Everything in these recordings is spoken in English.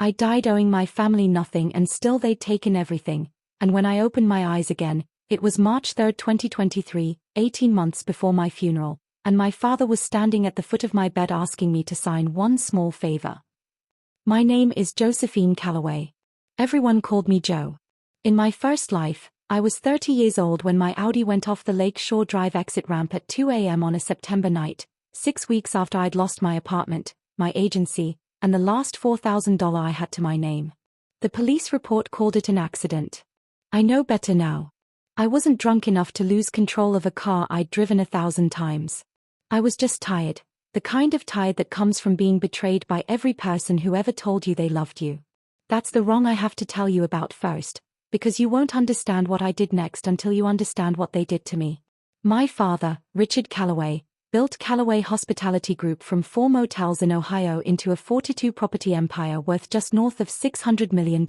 I died owing my family nothing and still they'd taken everything, and when I opened my eyes again, it was March 3, 2023, 18 months before my funeral, and my father was standing at the foot of my bed asking me to sign one small favor. My name is Josephine Calloway. Everyone called me Jo. In my first life, I was 30 years old when my Audi went off the Lake Shore Drive exit ramp at 2 a.m. on a September night, 6 weeks after I'd lost my apartment, my agency, and the last $4,000 I had to my name. The police report called it an accident. I know better now. I wasn't drunk enough to lose control of a car I'd driven 1,000 times. I was just tired, the kind of tired that comes from being betrayed by every person who ever told you they loved you. That's the wrong I have to tell you about first, because you won't understand what I did next until you understand what they did to me. My father, Richard Calloway, built Calloway Hospitality Group from 4 motels in Ohio into a 42-property empire worth just north of $600 million.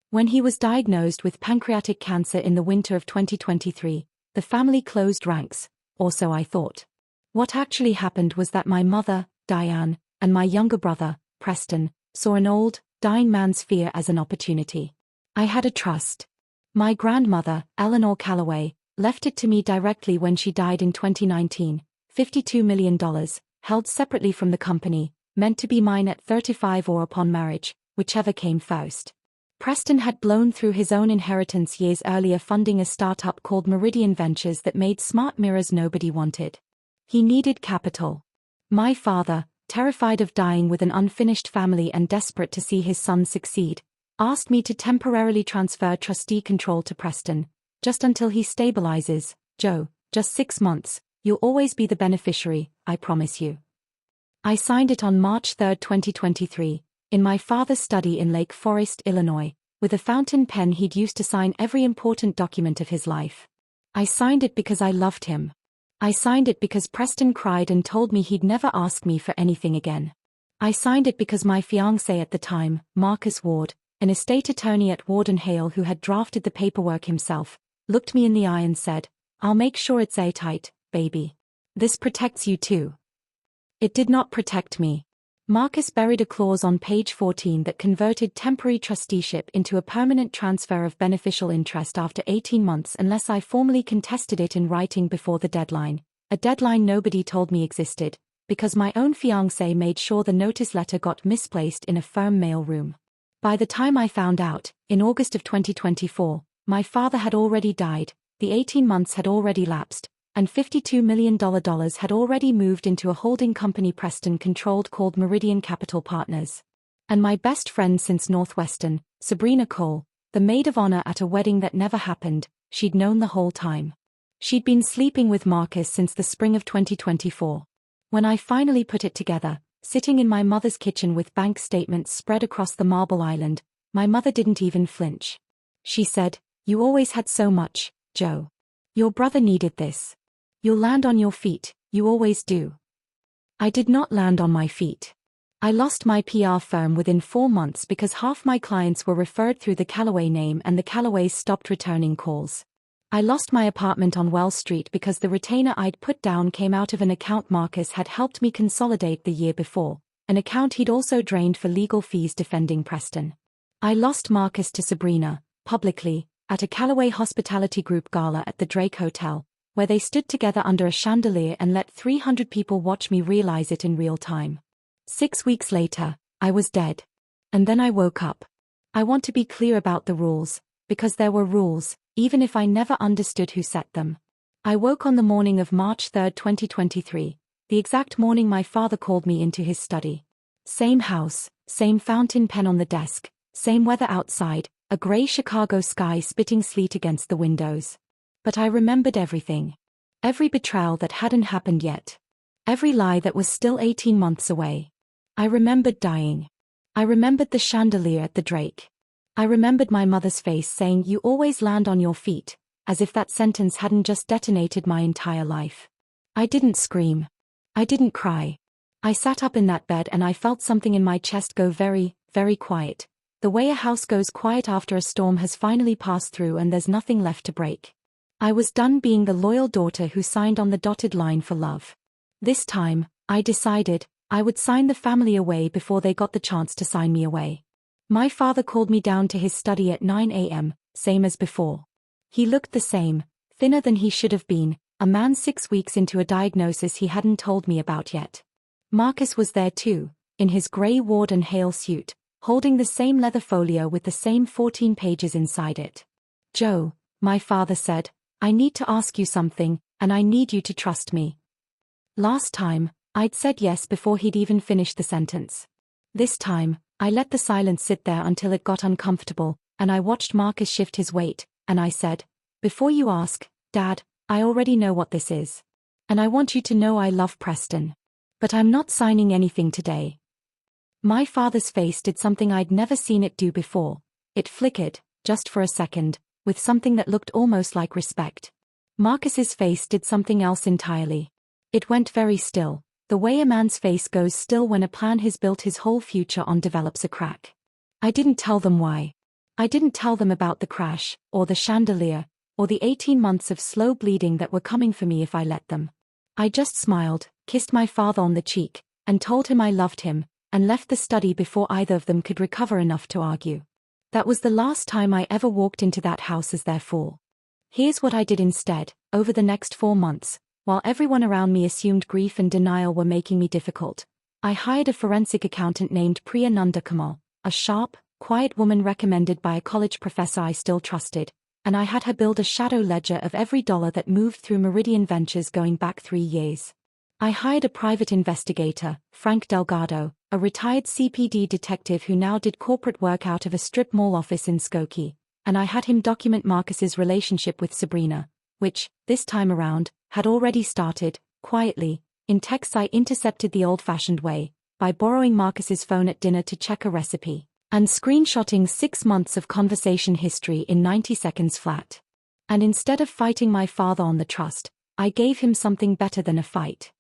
When he was diagnosed with pancreatic cancer in the winter of 2023, the family closed ranks, or so I thought. What actually happened was that my mother, Diane, and my younger brother, Preston, saw an old, dying man's fear as an opportunity. I had a trust. My grandmother, Eleanor Calloway, left it to me directly when she died in 2019, $52 million, held separately from the company, meant to be mine at 35 or upon marriage, whichever came first. Preston had blown through his own inheritance years earlier funding a startup called Meridian Ventures that made smart mirrors nobody wanted. He needed capital. My father, terrified of dying with an unfinished family and desperate to see his son succeed, asked me to temporarily transfer trustee control to Preston, just until he stabilizes. Joe, just 6 months, you'll always be the beneficiary, I promise you. I signed it on March 3, 2023, in my father's study in Lake Forest, Illinois, with a fountain pen he'd used to sign every important document of his life. I signed it because I loved him. I signed it because Preston cried and told me he'd never ask me for anything again. I signed it because my fiancé at the time, Marcus Ward, an estate attorney at Ward & Hale who had drafted the paperwork himself, looked me in the eye and said, "I'll make sure it's airtight, baby. This protects you too." It did not protect me. Marcus buried a clause on page 14 that converted temporary trusteeship into a permanent transfer of beneficial interest after 18 months unless I formally contested it in writing before the deadline, a deadline nobody told me existed, because my own fiancé made sure the notice letter got misplaced in a firm mail room. By the time I found out, in August of 2024, my father had already died, the 18 months had already lapsed, and $52 million had already moved into a holding company Preston controlled called Meridian Capital Partners. And my best friend since Northwestern, Sabrina Cole, the maid of honor at a wedding that never happened, she'd known the whole time. She'd been sleeping with Marcus since the spring of 2024. When I finally put it together, sitting in my mother's kitchen with bank statements spread across the marble island, my mother didn't even flinch. She said, "You always had so much, Joe. Your brother needed this. You'll land on your feet, you always do." I did not land on my feet. I lost my PR firm within 4 months because half my clients were referred through the Calloway name and the Calloways stopped returning calls. I lost my apartment on Wells Street because the retainer I'd put down came out of an account Marcus had helped me consolidate the year before, an account he'd also drained for legal fees defending Preston. I lost Marcus to Sabrina, publicly, at a Calloway Hospitality Group gala at the Drake Hotel, where they stood together under a chandelier and let 300 people watch me realize it in real time. 6 weeks later, I was dead. And then I woke up. I want to be clear about the rules, because there were rules, even if I never understood who set them. I woke on the morning of March 3, 2023, the exact morning my father called me into his study. Same house, same fountain pen on the desk, same weather outside, a gray Chicago sky spitting sleet against the windows. But I remembered everything. Every betrayal that hadn't happened yet. Every lie that was still 18 months away. I remembered dying. I remembered the chandelier at the Drake. I remembered my mother's face saying, "You always land on your feet," as if that sentence hadn't just detonated my entire life. I didn't scream. I didn't cry. I sat up in that bed and I felt something in my chest go very, very quiet. The way a house goes quiet after a storm has finally passed through and there's nothing left to break. I was done being the loyal daughter who signed on the dotted line for love. This time, I decided, I would sign the family away before they got the chance to sign me away. My father called me down to his study at 9 a.m., same as before. He looked the same, thinner than he should have been, a man 6 weeks into a diagnosis he hadn't told me about yet. Marcus was there too, in his grey Ward and Hale suit, holding the same leather folio with the same 14 pages inside it. "Joe," my father said, "I need to ask you something, and I need you to trust me." Last time, I'd said yes before he'd even finished the sentence. This time, I let the silence sit there until it got uncomfortable, and I watched Marcus shift his weight, and I said, "Before you ask, Dad, I already know what this is. And I want you to know I love Preston. But I'm not signing anything today." My father's face did something I'd never seen it do before. It flickered, just for a second, with something that looked almost like respect. Marcus's face did something else entirely. It went very still, the way a man's face goes still when a plan he's built his whole future on develops a crack. I didn't tell them why. I didn't tell them about the crash, or the chandelier, or the 18 months of slow bleeding that were coming for me if I let them. I just smiled, kissed my father on the cheek, and told him I loved him, and left the study before either of them could recover enough to argue. That was the last time I ever walked into that house as their fool. Here's what I did instead. Over the next 4 months, while everyone around me assumed grief and denial were making me difficult, I hired a forensic accountant named Priya Nandakamal, a sharp, quiet woman recommended by a college professor I still trusted, and I had her build a shadow ledger of every dollar that moved through Meridian Ventures going back 3 years. I hired a private investigator, Frank Delgado, a retired CPD detective who now did corporate work out of a strip mall office in Skokie, and I had him document Marcus's relationship with Sabrina, which, this time around, had already started, quietly, in texts I intercepted the old-fashioned way, by borrowing Marcus's phone at dinner to check a recipe, and screenshotting 6 months of conversation history in 90 seconds flat. And instead of fighting my father on the trust, I gave him something better than a fight.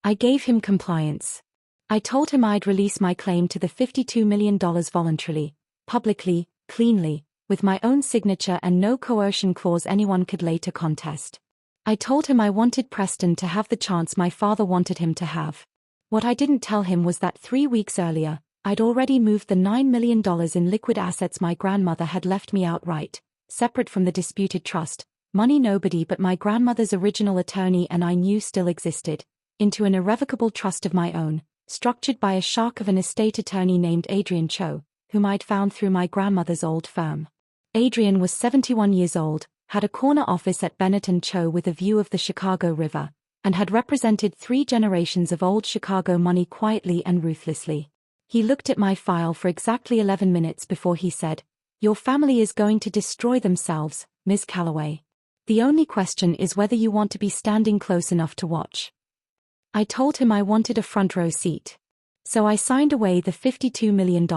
I gave him compliance. I told him I'd release my claim to the $52 million voluntarily, publicly, cleanly, with my own signature and no coercion clause anyone could later contest. I told him I wanted Preston to have the chance my father wanted him to have. What I didn't tell him was that 3 weeks earlier, I'd already moved the $9 million in liquid assets my grandmother had left me outright, separate from the disputed trust, money nobody but my grandmother's original attorney and I knew still existed, into an irrevocable trust of my own, structured by a shark of an estate attorney named Adrian Cho, whom I'd found through my grandmother's old firm. Adrian was 71 years old, had a corner office at Bennett & Cho with a view of the Chicago River, and had represented 3 generations of old Chicago money quietly and ruthlessly. He looked at my file for exactly 11 minutes before he said, "Your family is going to destroy themselves, Ms. Calloway. The only question is whether you want to be standing close enough to watch." I told him I wanted a front row seat. So I signed away the $52 million.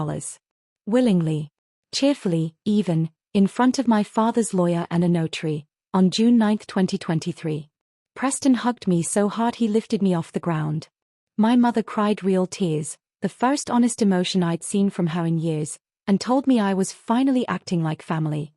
Willingly. Cheerfully, even, in front of my father's lawyer and a notary, on June 9, 2023. Preston hugged me so hard he lifted me off the ground. My mother cried real tears, the first honest emotion I'd seen from her in years, and told me I was finally acting like family.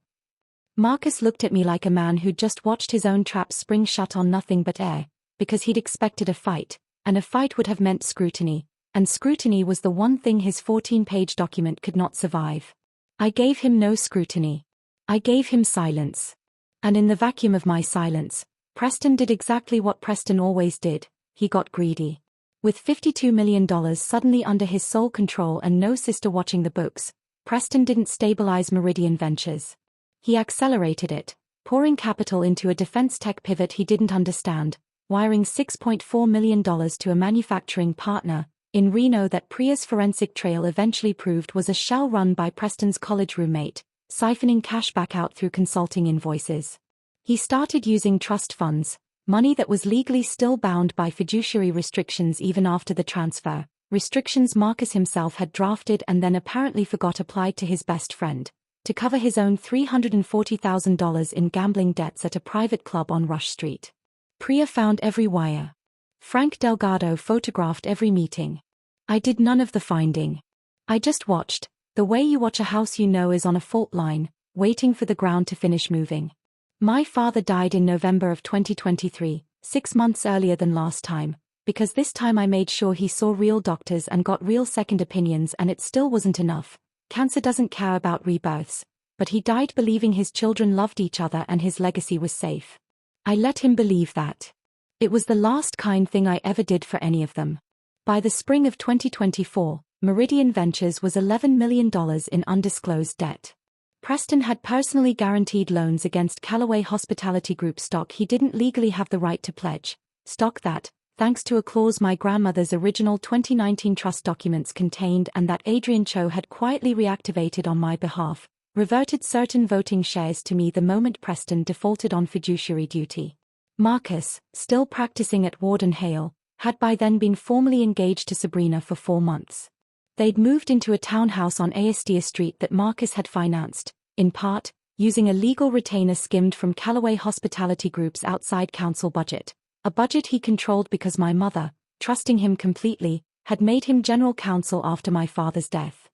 Marcus looked at me like a man who'd just watched his own trap spring shut on nothing but air, because he'd expected a fight, and a fight would have meant scrutiny, and scrutiny was the one thing his 14-page document could not survive. I gave him no scrutiny. I gave him silence. And in the vacuum of my silence, Preston did exactly what Preston always did, he got greedy. With $52 million suddenly under his sole control and no sister watching the books, Preston didn't stabilize Meridian Ventures. He accelerated it, pouring capital into a defense tech pivot he didn't understand, wiring $6.4 million to a manufacturing partner in Reno that Priya's forensic trail eventually proved was a shell run by Preston's college roommate, siphoning cash back out through consulting invoices. He started using trust funds, money that was legally still bound by fiduciary restrictions even after the transfer, restrictions Marcus himself had drafted and then apparently forgot applied to his best friend, to cover his own $340,000 in gambling debts at a private club on Rush Street. Priya found every wire. Frank Delgado photographed every meeting. I did none of the finding. I just watched, the way you watch a house you know is on a fault line, waiting for the ground to finish moving. My father died in November of 2023, 6 months earlier than last time, because this time I made sure he saw real doctors and got real second opinions and it still wasn't enough. Cancer doesn't care about rebirths, but he died believing his children loved each other and his legacy was safe. I let him believe that. It was the last kind thing I ever did for any of them. By the spring of 2024, Meridian Ventures was $11 million in undisclosed debt. Preston had personally guaranteed loans against Callaway Hospitality Group stock he didn't legally have the right to pledge, stock that, thanks to a clause my grandmother's original 2019 trust documents contained and that Adrian Cho had quietly reactivated on my behalf, reverted certain voting shares to me the moment Preston defaulted on fiduciary duty. Marcus, still practicing at Warden Hale, had by then been formally engaged to Sabrina for 4 months. They'd moved into a townhouse on Aestia Street that Marcus had financed, in part, using a legal retainer skimmed from Callaway Hospitality Group's outside counsel budget, a budget he controlled because my mother, trusting him completely, had made him general counsel after my father's death.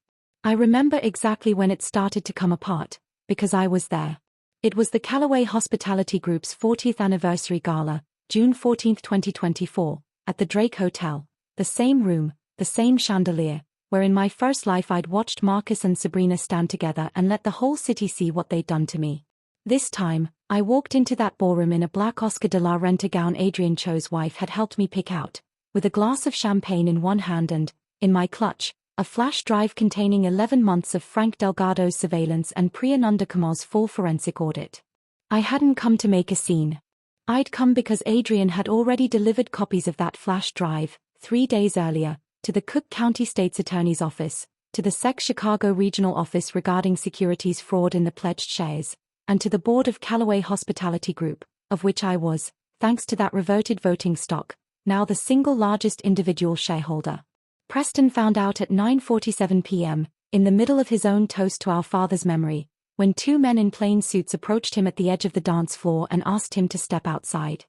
I remember exactly when it started to come apart, because I was there. It was the Callaway Hospitality Group's 40th anniversary gala, June 14, 2024, at the Drake Hotel, the same room, the same chandelier, where in my first life I'd watched Marcus and Sabrina stand together and let the whole city see what they'd done to me. This time, I walked into that ballroom in a black Oscar de la Renta gown Adrian Cho's wife had helped me pick out, with a glass of champagne in one hand and, in my clutch, a flash drive containing 11 months of Frank Delgado's surveillance and Priyananda Kamal's full forensic audit. I hadn't come to make a scene. I'd come because Adrian had already delivered copies of that flash drive, 3 days earlier, to the Cook County State's Attorney's Office, to the SEC Chicago Regional Office regarding securities fraud in the pledged shares, and to the board of Callaway Hospitality Group, of which I was, thanks to that reverted voting stock, now the single largest individual shareholder. Preston found out at 9:47 p.m., in the middle of his own toast to our father's memory, when 2 men in plain suits approached him at the edge of the dance floor and asked him to step outside.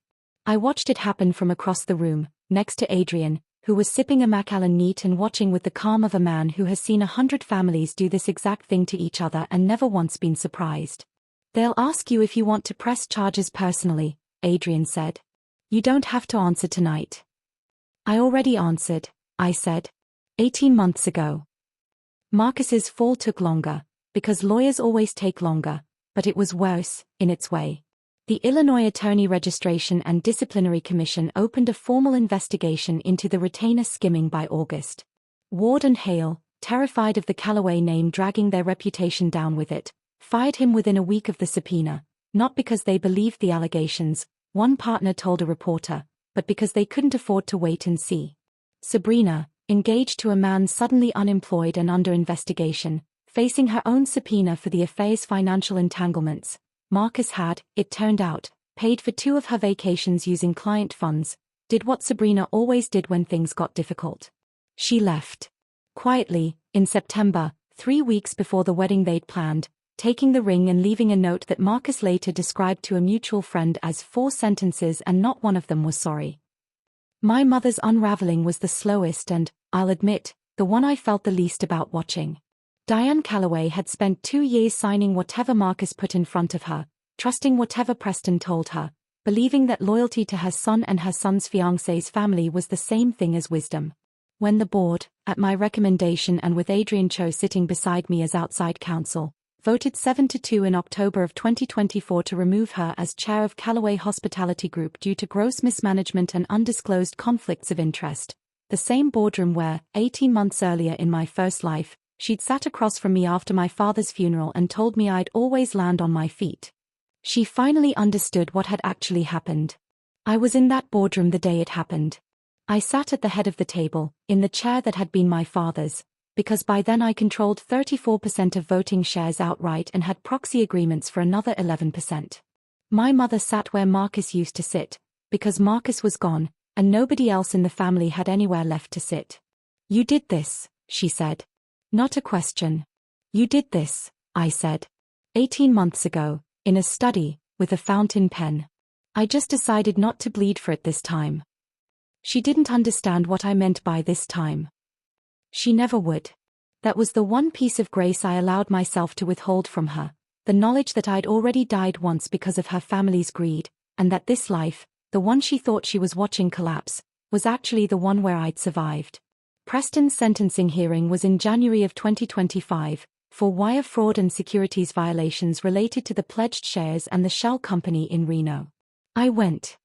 I watched it happen from across the room, next to Adrian, who was sipping a Macallan neat and watching with the calm of a man who has seen 100 families do this exact thing to each other and never once been surprised. "They'll ask you if you want to press charges personally," Adrian said. "You don't have to answer tonight." "I already answered," I said. 18 months ago. Marcus's fall took longer, because lawyers always take longer, but it was worse, in its way. The Illinois Attorney Registration and Disciplinary Commission opened a formal investigation into the retainer skimming by August. Warden Hale, terrified of the Callaway name dragging their reputation down with it, fired him within a week of the subpoena, not because they believed the allegations, one partner told a reporter, but because they couldn't afford to wait and see. Sabrina, engaged to a man suddenly unemployed and under investigation, facing her own subpoena for the affair's financial entanglements, Marcus had, it turned out, paid for 2 of her vacations using client funds, did what Sabrina always did when things got difficult. She left. Quietly, in September, 3 weeks before the wedding they'd planned, taking the ring and leaving a note that Marcus later described to a mutual friend as 4 sentences and not one of them was sorry. My mother's unraveling was the slowest and, I'll admit, the one I felt the least about watching. Diane Callaway had spent 2 years signing whatever Marcus put in front of her, trusting whatever Preston told her, believing that loyalty to her son and her son's fiancé's family was the same thing as wisdom. When the board, at my recommendation and with Adrian Cho sitting beside me as outside counsel, voted 7-2 in October of 2024 to remove her as chair of Callaway Hospitality Group due to gross mismanagement and undisclosed conflicts of interest, the same boardroom where, 18 months earlier in my first life, she'd sat across from me after my father's funeral and told me I'd always land on my feet. She finally understood what had actually happened. I was in that boardroom the day it happened. I sat at the head of the table, in the chair that had been my father's, because by then I controlled 34% of voting shares outright and had proxy agreements for another 11%. My mother sat where Marcus used to sit, because Marcus was gone, and nobody else in the family had anywhere left to sit. "You did this," she said. Not a question. "You did this," I said. 18 months ago, in a study, with a fountain pen. I just decided not to bleed for it this time. She didn't understand what I meant by this time. She never would. That was the one piece of grace I allowed myself to withhold from her, the knowledge that I'd already died once because of her family's greed, and that this life, the one she thought she was watching collapse, was actually the one where I'd survived. Preston's sentencing hearing was in January of 2025, for wire fraud and securities violations related to the pledged shares and the shell company in Reno. I went.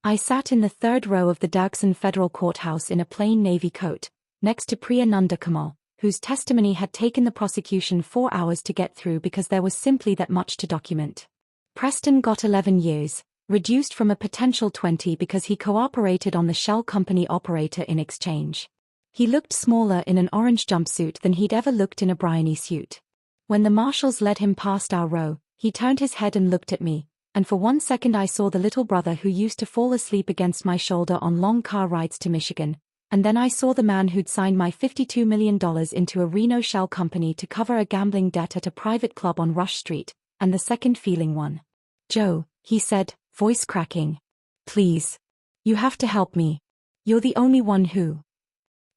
I sat in the third row of the Dagshan Federal Courthouse in a plain navy coat, next to Priya Nandakamal, whose testimony had taken the prosecution 4 hours to get through because there was simply that much to document. Preston got 11 years, reduced from a potential 20 because he cooperated on the shell company operator in exchange. He looked smaller in an orange jumpsuit than he'd ever looked in a Bryony suit. When the marshals led him past our row, he turned his head and looked at me, and for 1 second I saw the little brother who used to fall asleep against my shoulder on long car rides to Michigan, and then I saw the man who'd signed my $52 million into a Reno shell company to cover a gambling debt at a private club on Rush Street, and the second feeling one. "Joe," he said, voice cracking. "Please. You have to help me. You're the only one who—"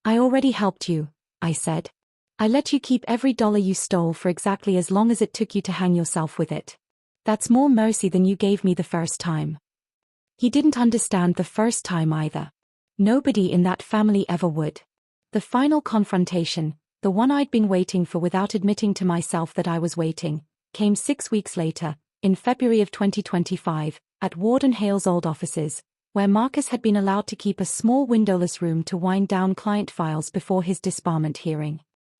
"I already helped you," I said. "I let you keep every dollar you stole for exactly as long as it took you to hang yourself with it. That's more mercy than you gave me the first time." He didn't understand the first time either. Nobody in that family ever would. The final confrontation, the one I'd been waiting for without admitting to myself that I was waiting, came 6 weeks later, in February of 2025, at Warden Hale's old offices, where Marcus had been allowed to keep a small windowless room to wind down client files before his disbarment hearing.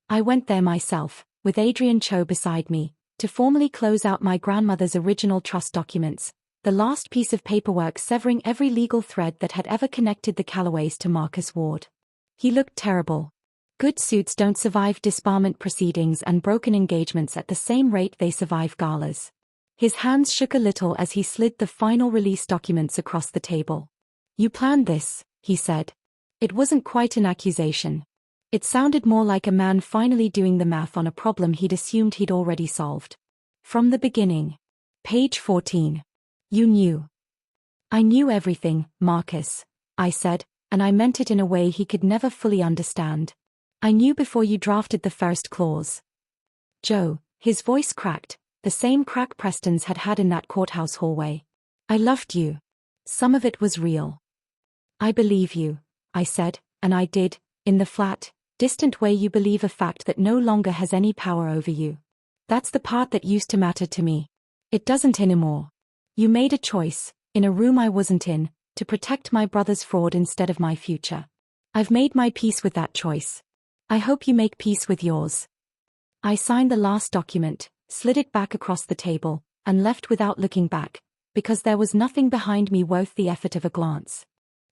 I went there myself, with Adrian Cho beside me, to formally close out my grandmother's original trust documents, the last piece of paperwork severing every legal thread that had ever connected the Callaways to Marcus Ward. He looked terrible. Good suits don't survive disbarment proceedings and broken engagements at the same rate they survive galas. His hands shook a little as he slid the final release documents across the table. "You planned this," he said. It wasn't quite an accusation. It sounded more like a man finally doing the math on a problem he'd assumed he'd already solved. "From the beginning." Page 14. "You knew." "I knew everything, Marcus," I said, and I meant it in a way he could never fully understand. "I knew before you drafted the first clause." "Joe," his voice cracked, the same crack Preston's had had in that courthouse hallway. "I loved you. Some of it was real." "I believe you," I said, and I did, in the flat, distant way you believe a fact that no longer has any power over you. That's the part that used to matter to me. It doesn't anymore. You made a choice, in a room I wasn't in, to protect my brother's fraud instead of my future. I've made my peace with that choice. I hope you make peace with yours. I signed the last document, slid it back across the table, and left without looking back, because there was nothing behind me worth the effort of a glance.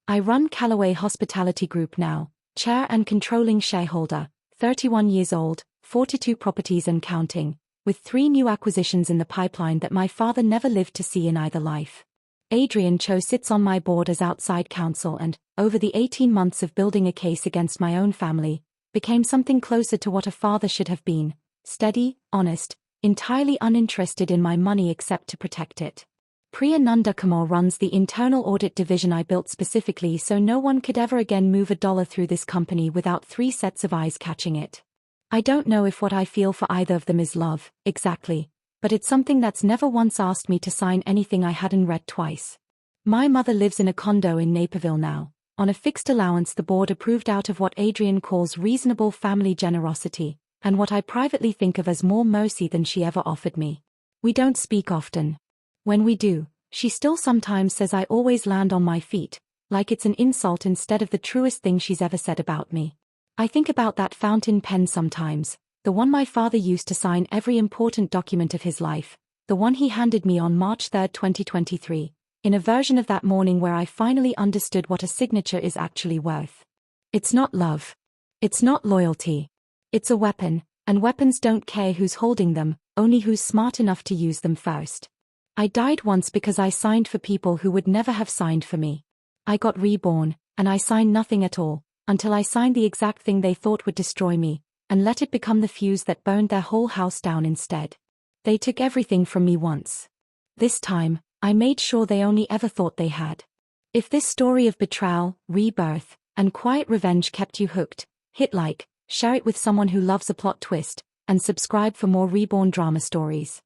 I run Callaway Hospitality Group now, chair and controlling shareholder, 31 years old, 42 properties and counting, with 3 new acquisitions in the pipeline that my father never lived to see in either life. Adrian Cho sits on my board as outside counsel and, over the 18 months of building a case against my own family, became something closer to what a father should have been, steady, honest, entirely uninterested in my money except to protect it. Priya Nandakamal runs the internal audit division I built specifically so no one could ever again move a dollar through this company without 3 sets of eyes catching it. I don't know if what I feel for either of them is love, exactly, but it's something that's never once asked me to sign anything I hadn't read twice. My mother lives in a condo in Naperville now, on a fixed allowance the board approved out of what Adrian calls reasonable family generosity, and what I privately think of as more mercy than she ever offered me. We don't speak often. When we do, she still sometimes says I always land on my feet, like it's an insult instead of the truest thing she's ever said about me. I think about that fountain pen sometimes, the one my father used to sign every important document of his life, the one he handed me on March 3, 2023, in a version of that morning where I finally understood what a signature is actually worth. It's not love. It's not loyalty. It's a weapon, and weapons don't care who's holding them, only who's smart enough to use them first. I died once because I signed for people who would never have signed for me. I got reborn, and I signed nothing at all, until I signed the exact thing they thought would destroy me, and let it become the fuse that burned their whole house down instead. They took everything from me once. This time, I made sure they only ever thought they had. If this story of betrayal, rebirth, and quiet revenge kept you hooked, hit like, share it with someone who loves a plot twist, and subscribe for more Reborn drama stories.